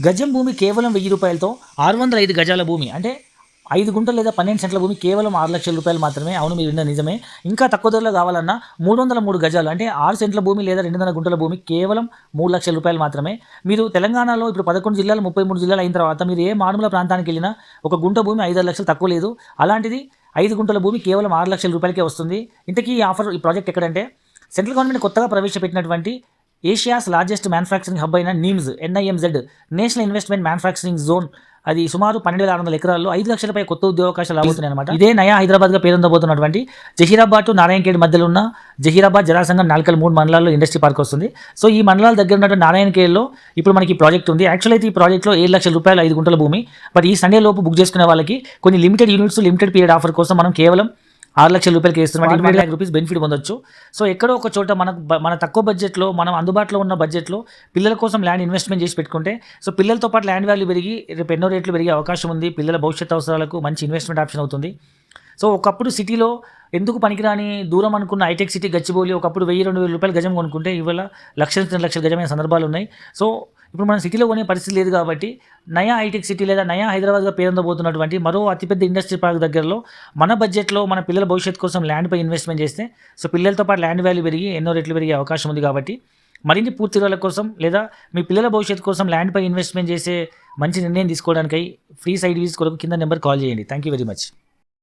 గజం భూమి కేవలం 1000 రూపాయలతో 605 గజాల భూమి అంటే 5 గుంటలు లేదా 12 సెంట్ల భూమి కేవలం 6 లక్షల రూపాయలు మాత్రమే. అవును, మీరు విన్న నిజమే. ఇంకా తక్కువ ధరలో కావాలన్నా 303 గజాలు అంటే 6 సెంట్ల భూమి లేదా 200 గుంటల భూమి కేవలం 3 లక్షల రూపాయలు మాత్రమే. మీరు తెలంగాణలో ఇప్పుడు 11 జిల్లాలు 33 జిల్లాలు అయిన తర్వాత మీరు ఏ మారుమూల ప్రాంతానికి వెళ్ళినా ఒక గుంట భూమి 5-6 లక్షలు తక్కువ లేదు. అలాంటిది 5 గుంటల భూమి కేవలం 6 లక్షల రూపాయలకే వస్తుంది. ఇంతకీ ఈ ప్రాజెక్ట్ ఎక్కడంటే సెంట్రల్ గవర్నమెంట్ కొత్తగా ప్రవేశపెట్టినటువంటి ఏషియాస్ లార్జెస్ట్ మ్యానుఫ్యాక్చరింగ్ హబ్ అయిన NIMZ national investment manufacturing zone అది సుమారు 12,600 ఎకరాల్లో 5 లక్షలపై కొత్త ఉద్యోగావకాశాలు రాబోతున్నాయి అనమాట. ఇదే నయా హైదరాబాద్గా పేరొందబోతున్నటువంటి జహీరాబాద్ టు నారాయణఖేడ్ మధ్యలో ఉన్న జహీరాబాద్ జరాసంగం నాల్కల్ 3 మండలాల్లో ఇండస్ట్రీ పార్క్ వస్తుంది. సో ఈ మండలాల దగ్గర ఉన్నటువంటి నారాయణఖేడ్లో ఇప్పుడు మనకి ప్రాజెక్ట్ ఉంది. యాక్చువల్ అయితే ఈ ప్రాజెక్ట్లో 7 లక్షల రూపాయలు 5 గుంటల భూమి. బట్ ఈ సండే లోపు బుక్ చేసుకునే వాళ్ళకి కొన్ని limited units limited period offer కోసం మనం కేవలం 6 లక్షల రూపాయలకి ఇస్తున్నాం. 20 lakh రూపీస్ బెనిఫిట్ పొందొచ్చు. సో ఎక్కడో ఒక చోట మన తక్కువ బడ్జెట్లో మనం అందుబాటులో ఉన్న బడ్జెట్లో పిల్లల కోసం ల్యాండ్ ఇన్వెస్ట్మెంట్ చేసి పెట్టుకుంటే సో పిల్లలతో పాటు ల్యాండ్ వాల్యూ పెరిగి రేపు ఎన్నో రేట్లు పెరిగే అవకాశం ఉంది. పిల్లల భవిష్యత్ అవసరాలకు మంచి ఇన్వెస్ట్మెంట్ ఆప్షన్ అవుతుంది. సో ఒకప్పుడు సిటీలో ఎందుకు పనికిరాని దూరం అనుకున్న హైటెక్ సిటీ గచ్చిబౌలి ఒకప్పుడు 1000-2000 రూపాయలు గజం కొనుక్కుంటే ఇవాళ 1,00,000-2 లక్షల గజమైన సందర్భాలు ఉన్నాయి. సో ఇప్పుడు మనం సిటీలో కొనే పరిస్థితి లేదు కాబట్టి నయా హైటెక్ సిటీ లేదా నయా హైదరాబాద్గా పేరొందబోతున్నటువంటి మరో అతిపెద్ద ఇండస్ట్రీ పార్క్ దగ్గరలో మన బడ్జెట్లో మన పిల్లల భవిష్యత్తు కోసం ల్యాండ్పై ఇన్వెస్ట్మెంట్ చేస్తే సో పిల్లలతో పాటు ల్యాండ్ వాల్యూ పెరిగి ఎన్నో రెట్లు పెరిగే అవకాశం ఉంది. కాబట్టి మరిన్ని పూర్తి వివరాల కోసం లేదా మీ పిల్లల భవిష్యత్తు కోసం ల్యాండ్పై ఇన్వెస్ట్మెంట్ చేసే మంచి నిర్ణయం తీసుకోవడానికై ఫ్రీ సైట్ విజిట్ కొరకు కింద నెంబర్ కాల్ చేయండి. Thank you very much.